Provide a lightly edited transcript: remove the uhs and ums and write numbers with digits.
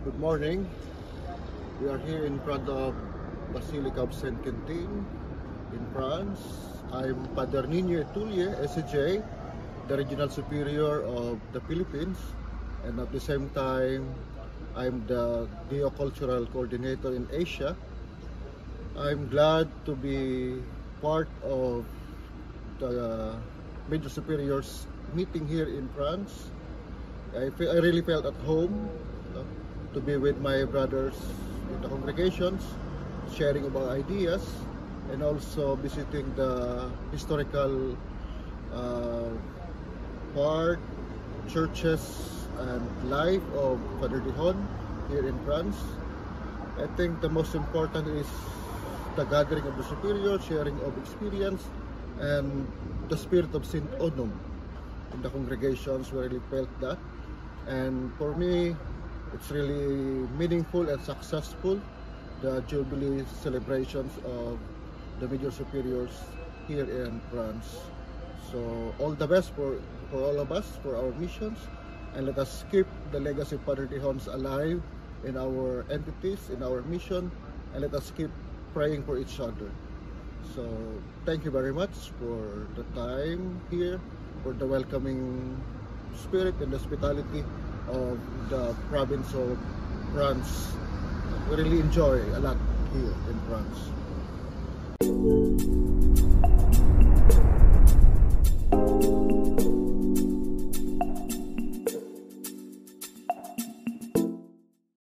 Good morning. We are here in front of Basilica of Saint Quentin in France. I'm Father Nino Etulie, SCJ, the Regional Superior of the Philippines, and at the same time, I'm the Neocultural Coordinator in Asia. I'm glad to be part of the Major Superiors meeting here in France. I really felt at home uh, to be with my brothers in the congregations, sharing about ideas, and also visiting the historical uh, part, churches, and life of Father Dihon here in France. I think the most important is the gathering of the superiors, sharing of experience, and the spirit of Saint Onum in the congregations. We really felt that, and for me, it's really meaningful and successful, the Jubilee celebrations of the major superiors here in France. So all the best for all of us, for our missions, and let us keep the legacy of Father Dihon's alive in our entities, in our mission, and let us keep praying for each other. So thank you very much for the time here, for the welcoming spirit and hospitality of the province of France. We really enjoy a lot here in France.